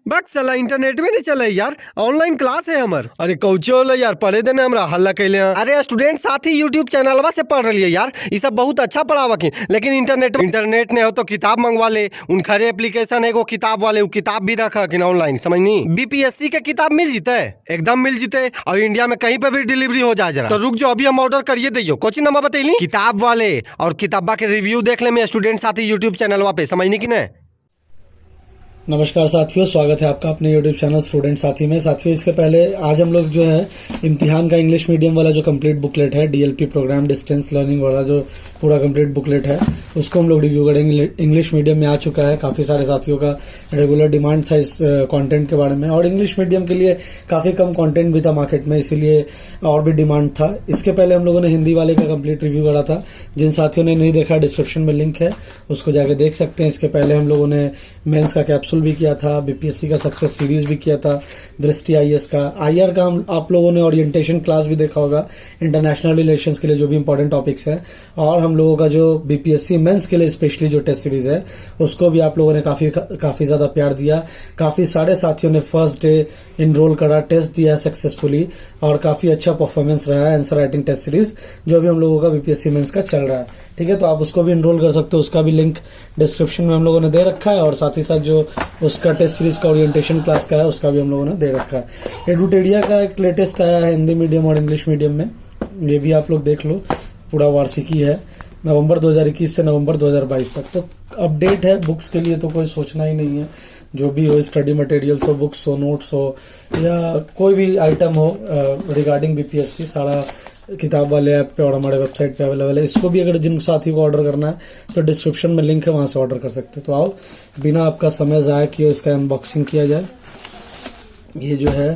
बक साला इंटरनेट में नहीं चले यार। ऑनलाइन क्लास है हमार। अरे कौचे होला यार, पढ़े देने हमरा हल्ला कैले हैं। अरे स्टूडेंट साथी यूट्यूब चैनलवा से पढ़ रही है यार, ये सब बहुत अच्छा पढ़ावा की, लेकिन इंटरनेट ने हो तो किताब मंगवा ले। उन खरे एप्लीकेशन है वो किताब वाले, वो किताब भी रखा कि ऑनलाइन, समझ नहीं। बीपीएससी के किताब मिल जीते, एकदम मिल जीते, और इंडिया में कहीं पे भी डिलीवरी हो जाए। जरा तो रुक जो, अभी हम ऑर्डर करिए दियो। कोचिंग नंबर बतैली किताब वाले, और किताबा के रिव्यू देख ले मैं स्टूडेंट साथी यूट्यूब चैनलवा पे, समझनी की नहीं। नमस्कार साथियों, स्वागत है आपका अपने YouTube चैनल स्टूडेंट साथी में। साथियों, इसके पहले आज हम लोग जो है इम्तिहान का इंग्लिश मीडियम वाला जो कंप्लीट बुकलेट है, DLP प्रोग्राम डिस्टेंस लर्निंग वाला जो पूरा कंप्लीट बुकलेट है, उसको हम लोग रिव्यू करेंगे। इंग्लिश मीडियम में आ चुका है, काफ़ी सारे साथियों का रेगुलर डिमांड था इस कंटेंट के बारे में, और इंग्लिश मीडियम के लिए काफ़ी कम कंटेंट भी था मार्केट में, इसीलिए और भी डिमांड था। इसके पहले हम लोगों ने हिंदी वाले का कंप्लीट रिव्यू करा था। जिन साथियों ने नहीं देखा, डिस्क्रिप्शन में लिंक है, उसको जाके देख सकते हैं। इसके पहले हम लोगों ने मेंस का कैप्सूल भी किया था, बीपीएससी का सक्सेस सीरीज भी किया था, दृष्टि आईएएस का, आईआर का हम आप लोगों ने ओरिएंटेशन क्लास भी देखा होगा, इंटरनेशनल रिलेशंस के लिए जो भी इंपॉर्टेंट टॉपिक्स हैं, और हम लोगों का जो बीपीएससी मेंस के लिए स्पेशली जो टेस्ट सीरीज है, उसको भी आप लोगों ने काफी ज्यादा प्यार दिया। काफी सारे साथियों ने फर्स्ट डे इनरोल करा, टेस्ट दिया सक्सेसफुली, और काफी अच्छा परफॉर्मेंस रहा है आंसर राइटिंग टेस्ट सीरीज जो भी हम लोगों का बीपीएससी मेंस का चल रहा है। ठीक है, तो आप उसको भी इनरोल कर सकते हो, उसका भी लिंक डिस्क्रिप्शन में हम लोगों ने दे रखा है, और साथ ही साथ जो उसका टेस्ट सीरीज का ओरिएंटेशन क्लास का है, उसका भी हम लोगों ने दे रखा है। एडुटेडिया का एक लेटेस्ट आया है हिंदी मीडियम और इंग्लिश मीडियम में, ये भी आप लोग देख लो। पूरा वार्षिकी है नवंबर 2021 से नवंबर 2022 तक। तो अपडेट है बुक्स के लिए, तो कोई सोचना ही नहीं है। जो भी हो, स्टडी मटेरियल्स हो, बुक्स हो, नोट्स हो, या कोई भी आइटम हो रिगार्डिंग बीपीएससी, सारा किताब वाले ऐप पे और हमारे वेबसाइट पे अवेलेबल है। इसको भी अगर जिन साथियों को ऑर्डर करना है तो डिस्क्रिप्शन में लिंक है, वहां से ऑर्डर कर सकते हो। तो आओ, बिना आपका समय ज़ाया किए इसका अनबॉक्सिंग किया जाए। ये जो है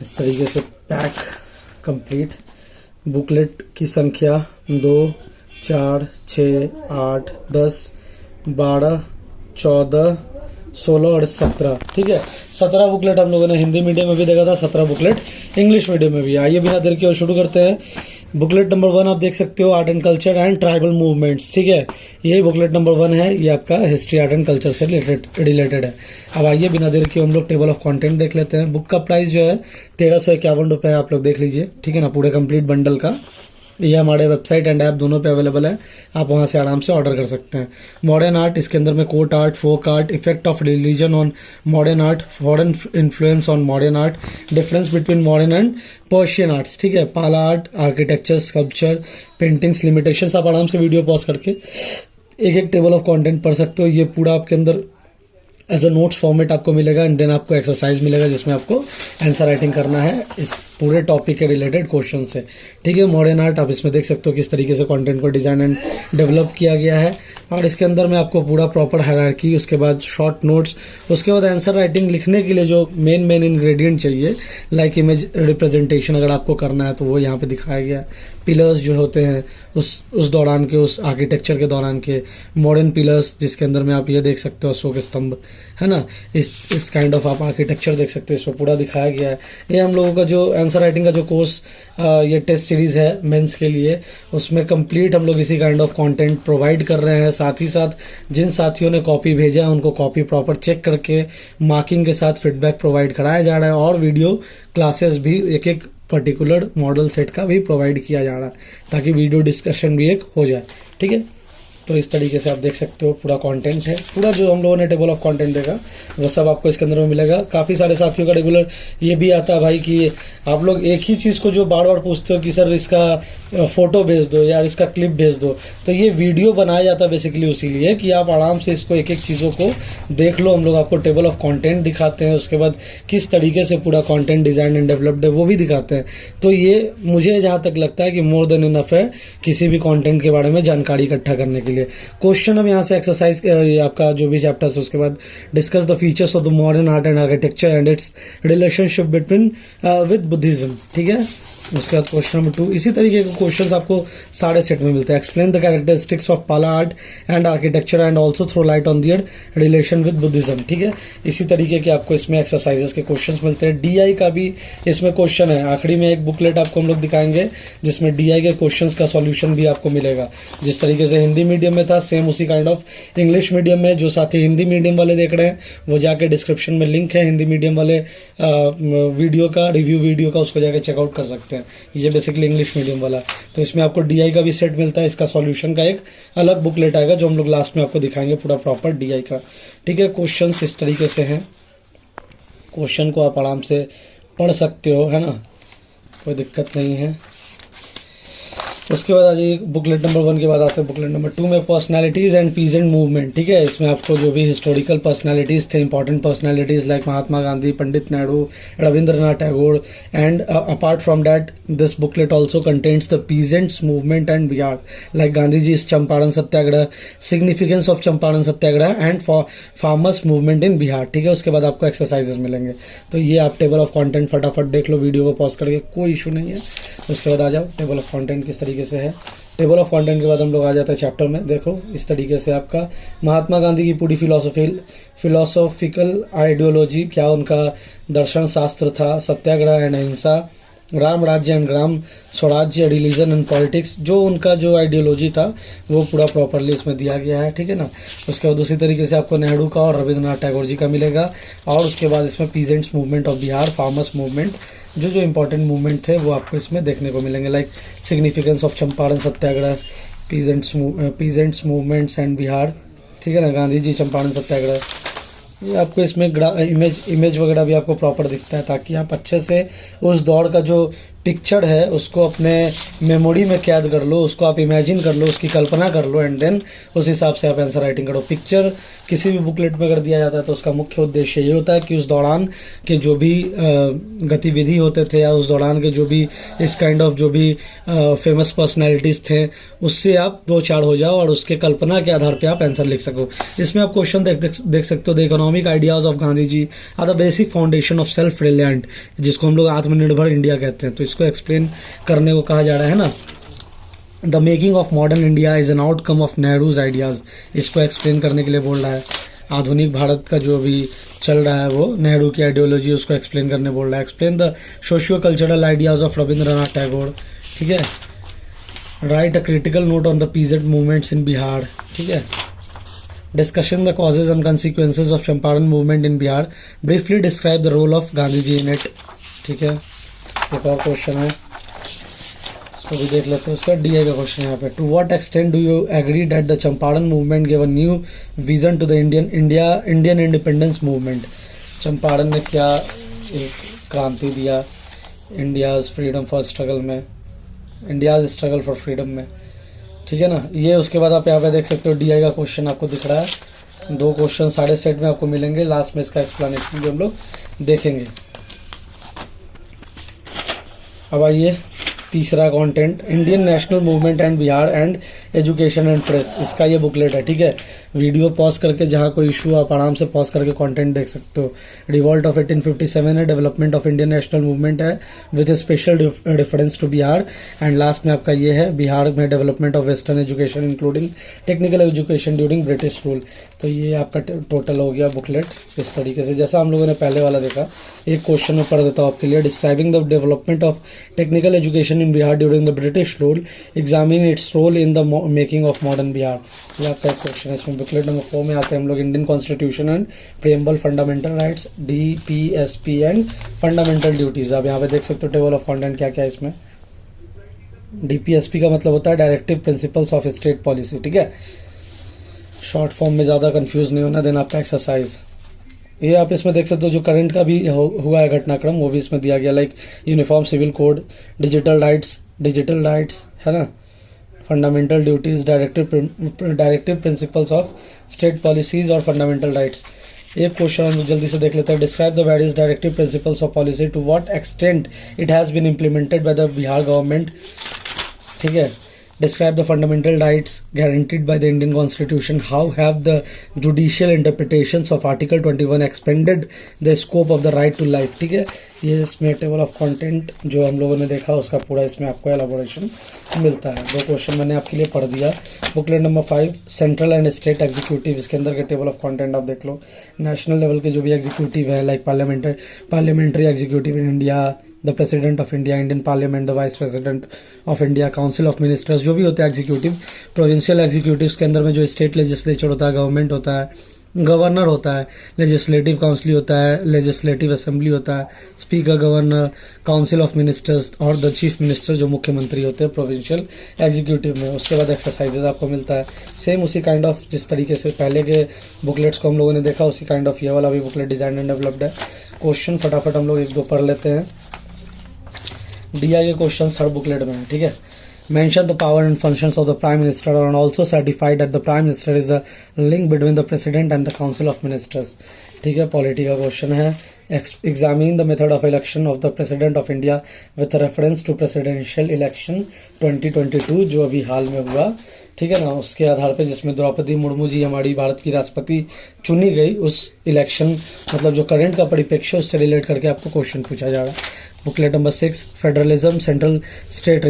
इस तरीके से पैक कंप्लीट बुकलेट की संख्या 2, 4, 6, 8, 10, 12, 14, 16 और 17। ठीक है, 17 बुकलेट हम लोगों ने हिंदी मीडियम में भी देखा था, 17 बुकलेट इंग्लिश मीडियम में भी। आइए बिना देर के शुरू करते हैं। बुकलेट नंबर 1 आप देख सकते हो, art and culture and tribal movements. ठीक है, यही बुकलेट नंबर 1 है, ये आपका हिस्ट्री आर्ट एंड कल्चर से रिलेटेड है। अब आइए बिना देर के हम लोग टेबल ऑफ कंटेंट देख लेते हैं। बुक का प्राइस जो है 1351 रुपये है, आप लोग देख लीजिए। ठीक है ना, पूरे कंप्लीट बंडल का। ये हमारे वेबसाइट एंड ऐप दोनों पे अवेलेबल है, आप वहां से आराम से ऑर्डर कर सकते हैं। मॉडर्न आर्ट, इसके अंदर में court art, folk art, effect of religion on modern art, foreign influence on modern art, difference between modern and Persian arts. ठीक है, Pala art, architecture, sculpture, paintings, limitations. आप आराम से वीडियो पॉज करके एक एक टेबल ऑफ कंटेंट पढ़ सकते हो। ये पूरा आपके अंदर एज अ नोट्स फॉर्मेट आपको मिलेगा, एंड देन आपको एक्सरसाइज मिलेगा जिसमें आपको आंसर राइटिंग करना है इस पूरे टॉपिक के रिलेटेड क्वेश्चन से। ठीक है, मॉडर्न आर्ट आप इसमें देख सकते हो किस तरीके से कंटेंट को डिजाइन एंड डेवलप किया गया है, और इसके अंदर में आपको पूरा प्रॉपर हायरार्की, उसके बाद शॉर्ट नोट्स, उसके बाद आंसर राइटिंग लिखने के लिए जो मेन इंग्रेडिएंट चाहिए, लाइक इमेज रिप्रेजेंटेशन अगर आपको करना है तो वो यहाँ पे दिखाया गया है। पिलर्स जो होते हैं उस दौरान के, उस आर्किटेक्चर के दौरान के मॉडर्न पिलर्स, जिसके अंदर में आप ये देख सकते हो अशोक स्तंभ, है ना, इस काइंड ऑफ आप आर्किटेक्चर देख सकते हो, इसमें पूरा दिखाया गया है। ये हम लोगों का जो आंसर राइटिंग का जो कोर्स ये टेस्ट सीरीज है मेंस के लिए, उसमें कंप्लीट हम लोग इसी काइंड ऑफ कंटेंट प्रोवाइड कर रहे हैं। साथ ही साथ जिन साथियों ने कॉपी भेजा है उनको कॉपी प्रॉपर चेक करके मार्किंग के साथ फीडबैक प्रोवाइड कराया जा रहा है, और वीडियो क्लासेस भी एक एक पर्टिकुलर मॉडल सेट का भी प्रोवाइड किया जा रहा है, ताकि वीडियो डिस्कशन भी एक हो जाए। ठीक है, तो इस तरीके से आप देख सकते हो पूरा कंटेंट है। पूरा जो हम लोगों ने टेबल ऑफ कंटेंट देखा वो सब आपको इसके अंदर में मिलेगा। काफ़ी सारे साथियों का रेगुलर ये भी आता है भाई कि आप लोग एक ही चीज़ को जो बार बार पूछते हो कि सर इसका फोटो भेज दो या इसका क्लिप भेज दो, तो ये वीडियो बनाया जाता है बेसिकली उसी लिए कि आप आराम से इसको एक एक चीज़ों को देख लो। हम लोग आपको टेबल ऑफ कंटेंट दिखाते हैं, उसके बाद किस तरीके से पूरा कंटेंट डिजाइन एंड डेवलप्ड है वो भी दिखाते हैं। तो ये मुझे जहाँ तक लगता है कि मोर देन इनफ है किसी भी कंटेंट के बारे में जानकारी इकट्ठा करने के लिए। क्वेश्चन अब यहाँ से एक्सरसाइज आपका जो भी चैप्टर है, उसके बाद discuss the features of the modern art and architecture and it's relationship between with Buddhism. ठीक है, उसके बाद क्वेश्चन नंबर 2 इसी तरीके के क्वेश्चंस आपको सारे सेट में मिलते हैं। Explain the characteristics of Pala art and architecture and also throw light on their relation with Buddhism. ठीक है, इसी तरीके के आपको इसमें एक्सरसाइजेस के क्वेश्चंस मिलते हैं। डीआई का भी इसमें क्वेश्चन है। आखिरी में एक बुकलेट आपको हम लोग दिखाएंगे जिसमें डीआई के क्वेश्चंस का सॉल्यूशन भी आपको मिलेगा। जिस तरीके से हिंदी मीडियम में था सेम उसी काइंड ऑफ इंग्लिश मीडियम में। जो साथी हिंदी मीडियम वाले देख रहे हैं वो जाके डिस्क्रिप्शन में लिंक है हिंदी मीडियम वाले वीडियो का, रिव्यू वीडियो का, उसको जाके चेकआउट कर सकते हैं। ये बेसिकली इंग्लिश मीडियम वाला। तो इसमें आपको डीआई का भी सेट मिलता है। इसका सॉल्यूशन का एक अलग बुकलेट आएगा जो हम लोग लास्ट में आपको दिखाएंगे पूरा प्रॉपर डीआई का। ठीक है, क्वेश्चंस इस तरीके से हैं। क्वेश्चन को आप आराम से पढ़ सकते हो, है ना, कोई दिक्कत नहीं है। उसके बाद आ जाइए बुकलेट नंबर 1 के बाद आते हैं बुकलेट नंबर 2 में पर्सनालिटीज एंड पीजेंट मूवमेंट। ठीक है, इसमें आपको जो भी हिस्टोरिकल पर्सनालिटीज थे, important personalities like Mahatma Gandhi, Pandit Nehru, Rabindranath Tagore, and apart from that this booklet also contains the peasants movement and Bihar like Gandhi ji Champaran Satyagraha, significance of Champaran Satyagraha and farmers movement in Bihar. ठीक है, उसके बाद आपको एक्सरसाइजेस मिलेंगे। तो ये आप टेबल ऑफ कॉन्टेंट फटाफट देख लो, वीडियो को पॉज करके, कोई इशू नहीं है। उसके बाद आ जाओ टेबल ऑफ कॉन्टेंट किस तरीके से है। टेबल ऑफ कंटेंट के बाद हम लोग आ जाते हैं चैप्टर में। देखो इस तरीके से आपका महात्मा गांधी की पूरी फिलोसॉफिकल आइडियोलॉजी, क्या उनका दर्शन शास्त्र था, सत्याग्रह एंड अहिंसा, राम राज्य एंड ग्राम स्वराज्य, रिलीजन एंड पॉलिटिक्स, जो उनका जो आइडियोलॉजी था वो पूरा प्रॉपरली इसमें दिया गया है। ठीक है ना। उसके बाद उसी तरीके से आपको नेहरू का और रविंद्रनाथ टैगोर जी का मिलेगा। और उसके बाद इसमें peasants movement of Bihar, farmers movement, जो इंपॉर्टेंट मूवमेंट थे वो आपको इसमें देखने को मिलेंगे like significance of Champaran Satyagraha, peasants movements and Bihar. ठीक है ना, गांधी जी चंपारण सत्याग्रह, ये आपको इसमें इमेज वगैरह भी आपको प्रॉपर दिखता है ताकि आप अच्छे से उस दौड़ का जो पिक्चर है उसको अपने मेमोरी में कैद कर लो, उसको आप इमेजिन कर लो, उसकी कल्पना कर लो एंड देन उस हिसाब से आप आंसर राइटिंग करो। पिक्चर किसी भी बुकलेट में अगर दिया जाता है तो उसका मुख्य उद्देश्य ये होता है कि उस दौरान के जो भी गतिविधि होते थे या उस दौरान के जो भी इस काइंड ऑफ जो भी फेमस पर्सनैलिटीज थे उससे आप दो चार हो जाओ और उसके कल्पना के आधार पे आप आंसर लिख सको। इसमें आप क्वेश्चन देख सकते हो। The economic ideas of Gandhi ji are the basic foundation of self reliant, जिसको हम लोग आत्मनिर्भर इंडिया कहते हैं। तो इसको एक्सप्लेन करने को कहा जा रहा है ना। The making of modern India is an outcome of Nehru's ideas, इसको एक्सप्लेन करने के लिए बोल रहा है। आधुनिक भारत का जो भी चल रहा है वो नेहरू की आइडियोलॉजी, उसको एक्सप्लेन करने बोल रहा है। Explain the socio cultural ideas of Rabindranath Tagore. ठीक है, write a critical note on the peasant movements in Bihar. ठीक है, discussion the causes and consequences of Champaran movement in Bihar, briefly describe the role of Gandhi ji in it. ठीक है, एक और क्वेश्चन है, इसको भी देख लेते हैं। उसका डीआई का क्वेश्चन है यहाँ पे। To what extent do you agree that the Champaran movement give a new vision to the Indian independence movement. Champaran ने क्या एक क्रांति दिया इंडियाज फ्रीडम फॉर स्ट्रगल में, इंडियाज स्ट्रगल फॉर फ्रीडम में। ठीक है ना, ये उसके बाद आप यहाँ पे देख सकते हो डीआई का क्वेश्चन आपको दिख रहा है। 2 क्वेश्चन सारे सेट में आपको मिलेंगे, लास्ट में इसका एक्सप्लेनेशन भी हम लोग देखेंगे। अब आइए तीसरा content, Indian national movement and Bihar and education and press, इसका ये बुकलेट है। ठीक है, वीडियो पॉज करके जहाँ कोई इशू आप आराम से पॉज करके कंटेंट देख सकते हो। रिवॉल्ट ऑफ 1857 है, development of Indian national movement है with special reference to Bihar, and last में आपका ये है बिहार में development of western education including technical education during British rule. तो ये आपका टोटल हो गया बुकलेट इस तरीके से, जैसा हम लोगों ने पहले वाला देखा। एक क्वेश्चन में पढ़ देता हूँ आपके लिए। Describing the development of technical education in Bihar during the British rule, examine its role in the making of modern Bihar. ये आपका एक क्वेश्चन है। इसमें बुकलेट नंबर 4 में आते हैं हम लोग Indian constitution and preamble, fundamental rights, DPSP and fundamental duties. आप यहाँ पे देख सकते हो टेबल ऑफ कंटेंट क्या क्या है इसमें। DPSP का मतलब होता है directive principles of state policy. ठीक है, शॉर्ट फॉर्म में ज़्यादा कंफ्यूज नहीं होना। देन आपका एक्सरसाइज, ये आप इसमें देख सकते हो जो करंट का भी हुआ है घटनाक्रम वो भी इसमें दिया गया, like uniform civil code, digital rights है ना, fundamental duties, directive principles of state policies और फंडामेंटल राइट्स। एक क्वेश्चन हम जल्दी से देख लेते हैं। Describe the various directive principles of policy, to what extent it has been implemented by the Bihar government. ठीक है, describe the fundamental rights guaranteed by the Indian Constitution. How have the judicial interpretations of Article 21 expanded the scope of the right to life? ठीक है, ये इसमें table of content जो हम लोगों ने देखा उसका पूरा इसमें आपको एलाबोरेशन मिलता है। 2 क्वेश्चन मैंने आपके लिए पढ़ दिया। Booklet number 5 central and state executive, इसके अंदर के टेबल ऑफ कंटेंट आप देख लो। नेशनल लेवल के जो भी एग्जीक्यूटिव है like parliamentary executive in India, the president of India, Indian parliament, the vice president of India, council of ministers, जो भी होते हैं एग्जीक्यूटिव। प्रोविंशियल एग्जीक्यूटिव के अंदर में जो स्टेट लेजिस्लेचर होता है, गवर्नमेंट होता है, गवर्नर होता है, लेजिस्लेटिव काउंसिल होता है, लेजिस्लेटिव असेंबली होता है, speaker, governor, council of ministers और द चीफ मिनिस्टर जो मुख्यमंत्री होते हैं प्रोविंशियल एग्जीक्यूटिव में। उसके बाद एक्सरसाइजेज आपको मिलता है सेम उसी काइंड ऑफ जिस तरीके से पहले के बुकलेट्स को हम लोगों ने देखा, उसी काइंड ऑफ ये वाला भी बुकलेट डिजाइन एंड डेवलप्ड है। क्वेश्चन फटाफट हम लोग 1-2 पढ़ लेते हैं। दिया गए क्वेश्चन हर बुकलेट में है, ठीक है। Mention the power and functions of the Prime Minister and also certify that the Prime Minister is the link between the President and the Council of Ministers, ठीक है। पॉलिटी का क्वेश्चन है। Examine the method of election of the President of India with reference to presidential election 2022 जो अभी हाल में हुआ, ठीक है ना, उसके आधार पे जिसमें द्रौपदी मुर्मू जी हमारी भारत की राष्ट्रपति चुनी गई, उस इलेक्शन मतलब जो करंट का परिप्रेक्ष्य उससे रिलेट करके आपको क्वेश्चन पूछा जा रहा है। Booklet number 6 federalism, central state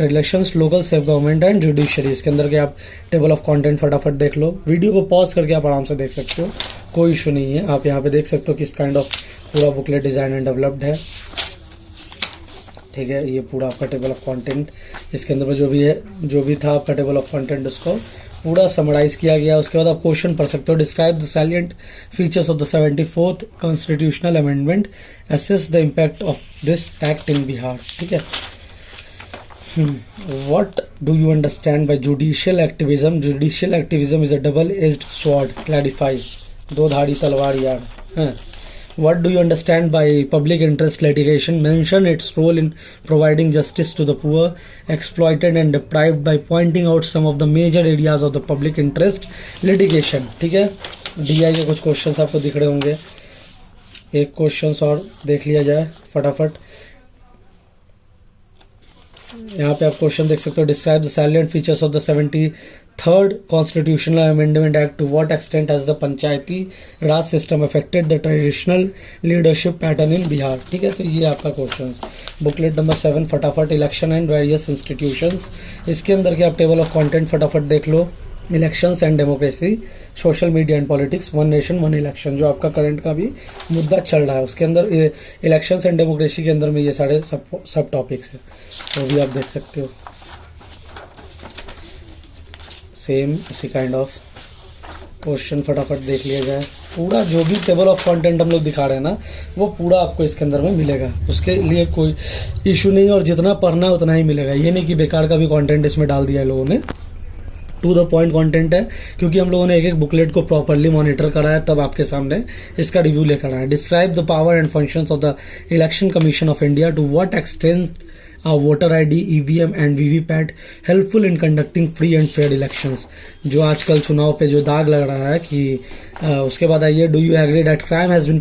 relations, local self government and judiciary, इसके अंदर के आप टेबल ऑफ कंटेंट फटाफट देख लो। वीडियो को पॉज करके आप आराम से देख सकते हो, कोई इशू नहीं है। आप यहाँ पे देख सकते हो किस काइंड ऑफ पूरा बुकलेट डिजाइन एंड डेवलप्ड है, ठीक है। ये पूरा आपका टेबल ऑफ कंटेंट, इसके अंदर में जो भी था आपका टेबल ऑफ कंटेंट उसको पूरा समराइज किया गया। उसके बाद आप क्वेश्चन पढ़ सकते हो। Describe the salient features of the 74th constitutional amendment, assess the impact of this act in Bihar, ठीक है। What do you understand by judicial activism? Judicial activism is a double-edged sword. Clarify. 2 धारी तलवार यार। What do you understand by public interest litigation? Mention its role in providing justice to the poor, exploited and deprived by pointing out some of the major areas of the public interest litigation, ठीक है। DI के कुछ questions आपको दिख रहे होंगे, एक questions और देख लिया जाए फटाफट। यहाँ पे आप क्वेश्चन देख सकते हो। Describe the salient features of the 73rd constitutional amendment act, to what extent has the panchayati raj system affected the traditional leadership pattern in Bihar, ठीक है। तो ये आपका क्वेश्चन। बुकलेट नंबर 7 फटाफट इलेक्शन एंड वेरियस इंस्टीट्यूशंस, इसके अंदर के आप टेबल ऑफ कंटेंट फटाफट देख लो। Elections and democracy, social media and politics, 1 nation 1 election जो आपका करंट का भी मुद्दा चल रहा है, उसके अंदर इलेक्शंस एंड डेमोक्रेसी के अंदर में ये सारे सब टॉपिक्स हैं, तो भी आप देख सकते हो। सेम उसी काइंड ऑफ क्वेश्चन फटाफट देख लिया जाए। पूरा जो भी टेबल ऑफ कंटेंट हम लोग दिखा रहे हैं ना, वो पूरा आपको इसके अंदर में मिलेगा, उसके लिए कोई इशू नहीं, और जितना पढ़ना है उतना ही मिलेगा। ये नहीं कि बेकार का भी कंटेंट इसमें डाल दिया है लोगों ने, टू द पॉइंट कंटेंट है, क्योंकि हम लोगों ने एक बुकलेट को प्रॉपरली मॉनिटर करा है, तब आपके सामने इसका रिव्यू लेकर आए। Describe the power and functions of the election commission of India, to what extent are voter ID, EVM and VVPAT helpful in conducting free and fair elections, जो आजकल चुनाव पे जो दाग लग रहा है कि उसके बाद आइए। Do you agree that crime has been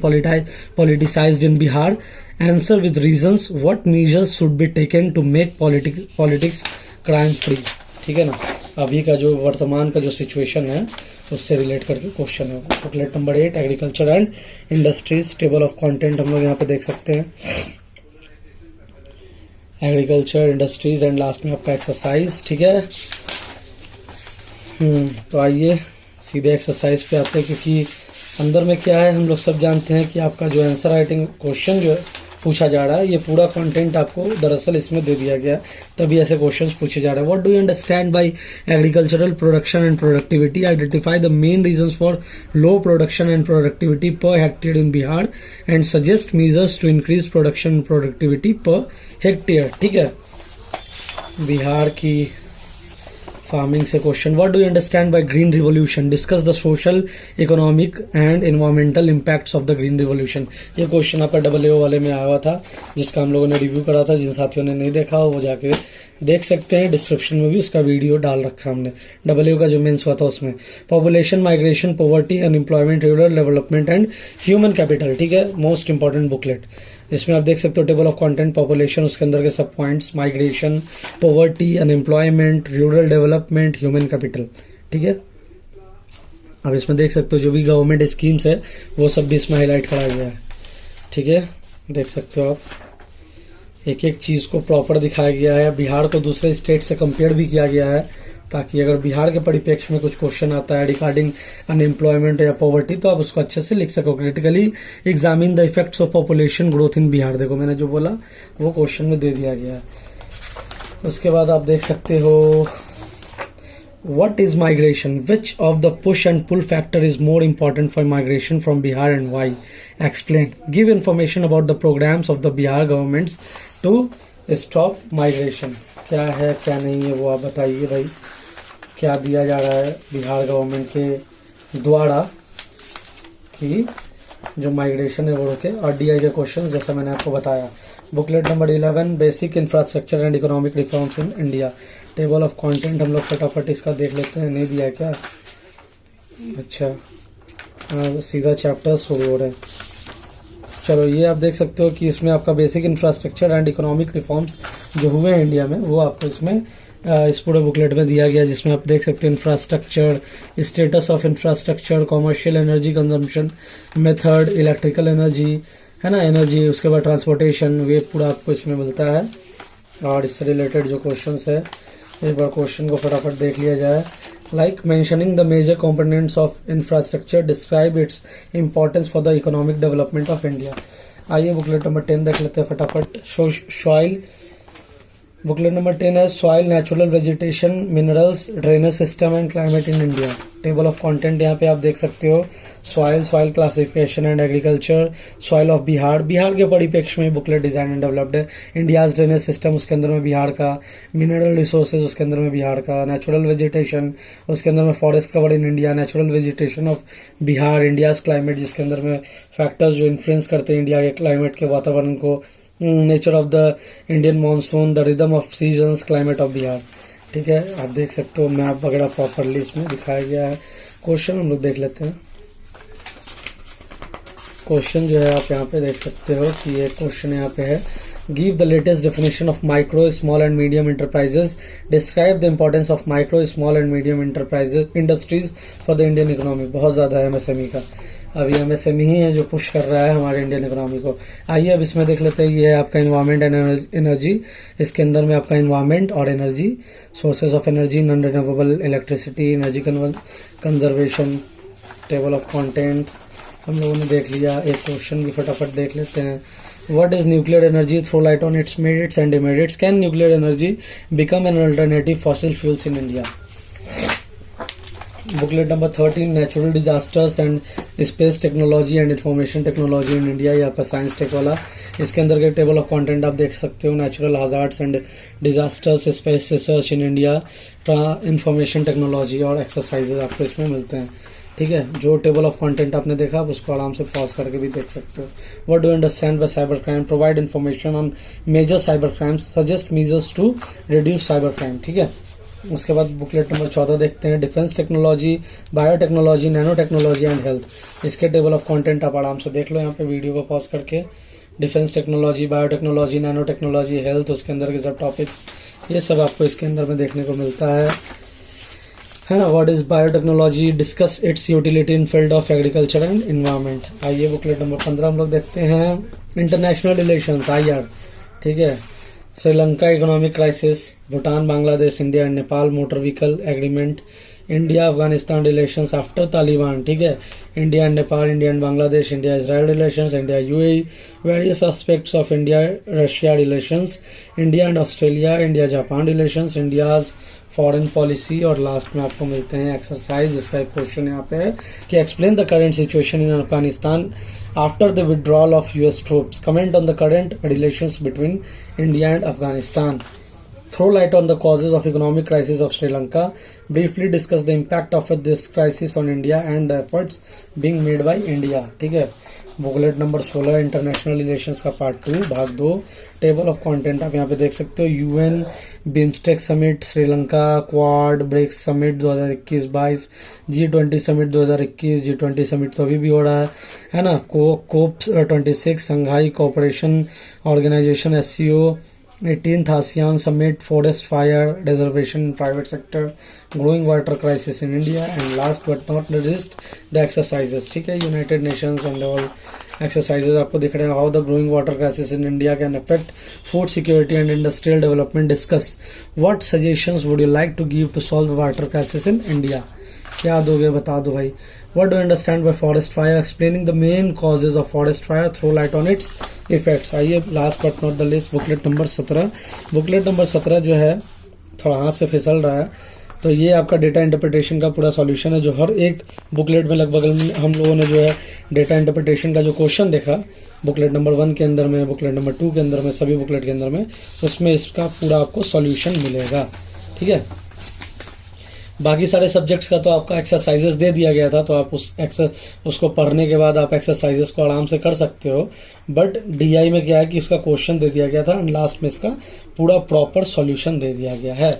politicised in Bihar, answer with reasons, what measures should be taken to make politics crime free, ठीक है ना। अभी का जो वर्तमान का जो सिचुएशन है उससे रिलेट करके क्वेश्चन है। Booklet number 8 agriculture and industries, table of content हम लोग यहाँ पे देख सकते हैं। एग्रीकल्चर, इंडस्ट्रीज एंड लास्ट में आपका एक्सरसाइज, ठीक है। तो आइए सीधे एक्सरसाइज पे आते हैं, क्योंकि अंदर में क्या है हम लोग सब जानते हैं कि आपका जो आंसर राइटिंग क्वेश्चन जो है पूछा जा रहा है, ये पूरा कंटेंट आपको दरअसल इसमें दे दिया गया, तभी ऐसे क्वेश्चंस पूछे जा रहे हैं। What do you understand by agricultural production and productivity, identify the main reasons for low production and productivity per hectare in Bihar and suggest measures to increase production and productivity per hectare, ठीक है। बिहार की farming से question, what do you understand by green revolution, discuss the social, economic and environmental impacts of the green revolution. ये question आपका AAO वाले में आया हुआ था, जिसका हम लोगों ने रिव्यू करा था। जिन साथियों ने नहीं देखा हो वो जाके देख सकते हैं, डिस्क्रिप्शन में भी उसका वीडियो डाल रखा हमने, AAO का जो मेंस हुआ था उसमें। Population, migration, poverty, unemployment, rural development and human capital, ठीक है, मोस्ट इंपॉर्टेंट बुकलेट। इसमें आप देख सकते हो टेबल ऑफ कंटेंट, पॉपुलेशन, उसके अंदर के सब points, migration, poverty, unemployment, rural development, human capital, ठीक है। अब इसमें देख सकते हो जो भी गवर्नमेंट स्कीम्स है वो सब भी इसमें हाईलाइट करा गया है, ठीक है। देख सकते हो आप, एक एक चीज को प्रॉपर दिखाया गया है। बिहार को दूसरे स्टेट से कंपेयर भी किया गया है, ताकि अगर बिहार के परिप्रेक्ष्य में कुछ क्वेश्चन आता है रिगार्डिंग अनएम्प्लॉयमेंट या पॉवर्टी तो आप उसको अच्छे से लिख सको। Critically examine the effects of population growth in Bihar, देखो मैंने जो बोला वो क्वेश्चन में दे दिया गया है। उसके बाद आप देख सकते हो what is migration, which of the push and pull factor is more important for migration from Bihar and why, explain, give information about the programs of the Bihar governments to stop migration। क्या है क्या नहीं है वो आप बताइए भाई, क्या दिया जा रहा है बिहार गवर्नमेंट के द्वारा कि जो माइग्रेशन है वो रोके। और DI के क्वेश्चन जैसा मैंने आपको बताया। Booklet number 11, basic infrastructure and economic reforms in India. Table of content हम लोग फटाफट इसका देख लेते हैं, नहीं दिया है क्या? अच्छा सीधा चैप्टर शुरू हो रहा है। चलो ये आप देख सकते हो कि इसमें आपका basic infrastructure and economic reforms जो हुए हैं इंडिया में वो आपको इसमें इस पूरे बुकलेट में दिया गया, जिसमें आप देख सकते हो infrastructure, status of infrastructure, commercial energy consumption method, electrical energy है ना, एनर्जी, उसके बाद ट्रांसपोर्टेशन, वे पूरा आपको इसमें मिलता है। और इससे रिलेटेड जो क्वेश्चंस है एक बार क्वेश्चन को फटाफट देख लिया जाए। Like mentioning the major components of infrastructure, describe its importance for the economic development of India. आइए बुकलेट नंबर 10 देख लेते हैं फटाफट। सॉइल, बुकलेट नंबर 10 है soil, natural vegetation, minerals, drainage system and climate in India. Table of content यहाँ पे आप देख सकते हो। Soil, soil classification and agriculture, soil of Bihar, Bihar के परिप्रेक्ष्य में बुकलेट डिजाइन एंड डेवलप्ड है। इंडियाज ड्रेनेज सिस्टम, उसके अंदर में बिहार का, मिनरल रिसोर्सेज, उसके अंदर में बिहार का, नेचुरल वेजिटेशन, उसके अंदर में forest cover in India, natural vegetation of Bihar, India's climate, जिसके अंदर में फैक्टर्स जो इन्फ्लुएंस करते हैं इंडिया के क्लाइमेट के वातावरण को, nature of the Indian monsoon, the rhythm of seasons, climate of Bihar, ठीक है। आप देख सकते हो मैप वगैरह प्रॉपरली इसमें दिखाया गया है। क्वेश्चन हम लोग देख लेते हैं। क्वेश्चन जो है आप यहाँ पे देख सकते हो कि ये क्वेश्चन यहाँ पे है, give the latest definition of micro, small and medium enterprises, describe the importance of micro, small and medium enterprises industries for the Indian economy. बहुत ज्यादा है MSME का, अभी MSME ही है जो पुश कर रहा है हमारे इंडियन इकोनॉमी को। आइए अब इसमें देख लेते हैं। ये है आपका इन्वायरमेंट एंड एनर्जी, इसके अंदर में आपका इन्वायरमेंट और energy, sources of energy, non renewable electricity, energy conservation. Table of content हम लोगों ने देख लिया। एक क्वेश्चन भी फटाफट देख लेते हैं। What is nuclear energy? Throw light on its merits and demerits. Can nuclear energy become an alternative fossil fuels in India? Booklet number 13, natural disasters and space technology and information technology in India। ये आपका science tech वाला, इसके अंदर के table of content आप देख सकते हो। Natural hazards and disasters, space research in India, information technology और एक्सरसाइजेज आपको इसमें मिलते हैं, ठीक है। जो टेबल ऑफ कंटेंट आपने देखा आप उसको आराम से पॉज करके भी देख सकते हो। What do you understand by cyber crime, provide information on major cyber crimes, suggest measures to reduce cyber crime, ठीक है। उसके बाद बुकलेट नंबर 14 देखते हैं। Defence technology, biotechnology, nano technology and health. इसके टेबल ऑफ कंटेंट आप आराम से देख लो यहाँ पे वीडियो को पॉज करके। Defence technology, biotechnology, nano technology, health, उसके अंदर के सब टॉपिक्स ये सब आपको इसके अंदर में देखने को मिलता है ना। What is biotechnology, discuss it's utility in field of agriculture and environment. आइए बुकलेट नंबर 15 हम लोग देखते हैं। इंटरनेशनल रिलेशंस, IR, ठीक है। Sri Lanka economic crisis, Bhutan, Bangladesh, India and Nepal motor vehicle agreement, India Afghanistan relations after Taliban, ठीक है। India and Nepal, India and Bangladesh, India Israel relations, India UAE, various aspects of India Russia relations, India and Australia, India Japan relations, India's foreign policy, और last में आपको मिलते हैं exercise. इसका एक question यहाँ पे है कि explain the current situation in Afghanistan after the withdrawal of US troops, comment on the current relations between India and Afghanistan. throw light on the causes of economic crisis of Sri Lanka, briefly discuss the impact of this crisis on India and the efforts being made by India. ठीक है, booklet number 16 international relations का part 2 भाग 2। Table of content आप यहाँ पे देख सकते हो। UN BIMSTEC summit Sri Lanka, Quad BRICS summit 2021-22, G20 summit 2021, G20 summit तो अभी भी हो रहा है ना। COP 26 Shanghai cooperation organisation SCO, 18th ASEAN Summit, Forest Fire, Reservation in Private Sector, Growing Water Crisis in India, and last but not least the exercises। ठीक है, United Nations and all exercises आपको दिख रहे हैं। How the growing water crisis in India can affect food security and industrial development, discuss what suggestions would you like to give to solve the water crisis in India। क्या दोगे, बता दो भाई। What do you understand by forest fire? Explaining the main causes of forest fire, throw light on its effects। आइए last but not the list, booklet number 17। Booklet number 17 जो है थोड़ा हाथ से फिसल रहा है, तो ये आपका डेटा इंटरप्रिटेशन का पूरा सॉल्यूशन है, जो हर एक बुकलेट में लगभग हम लोगों ने जो है डेटा इंटरप्रिटेशन का जो क्वेश्चन देखा बुकलेट नंबर 1 के अंदर में, बुकलेट नंबर 2 के अंदर में, सभी बुकलेट के अंदर में, उसमें इसका पूरा आपको सॉल्यूशन मिलेगा। ठीक है, बाकी सारे सब्जेक्ट्स का तो आपका एक्सरसाइजेस दे दिया गया था, तो आप उसको पढ़ने के बाद आप एक्सरसाइजेस को आराम से कर सकते हो। बट डीआई में क्या है कि इसका क्वेश्चन दे दिया गया था एंड लास्ट में इसका पूरा प्रॉपर सॉल्यूशन दे दिया गया है,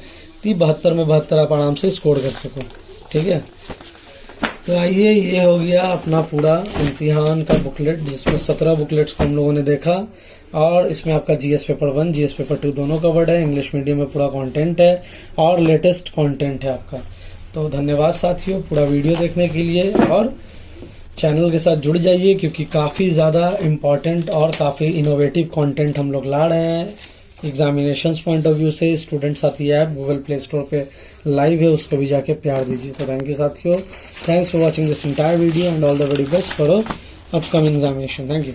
72 में 72 आप आराम से स्कोर कर सको। ठीक है, तो आइए, ये हो गया अपना पूरा इम्तिहान का बुकलेट, जिसमें 17 बुकलेट्स को हम लोगों ने देखा, और इसमें आपका जीएस पेपर 1 जीएस पेपर 2 दोनों कवर्ड है। इंग्लिश मीडियम में पूरा कंटेंट है और लेटेस्ट कंटेंट है आपका। तो धन्यवाद साथियों पूरा वीडियो देखने के लिए, और चैनल के साथ जुड़ जाइए क्योंकि काफ़ी ज़्यादा इम्पॉर्टेंट और काफ़ी इनोवेटिव कंटेंट हम लोग ला रहे हैं एग्जामिनेशंस पॉइंट ऑफ व्यू से। स्टूडेंट साथी ऐप गूगल प्ले स्टोर पे लाइव है, उसको भी जाके प्यार दीजिए। तो थैंक यू साथियों, thanks for watching this entire video and all the very best for upcoming examination. Thank you.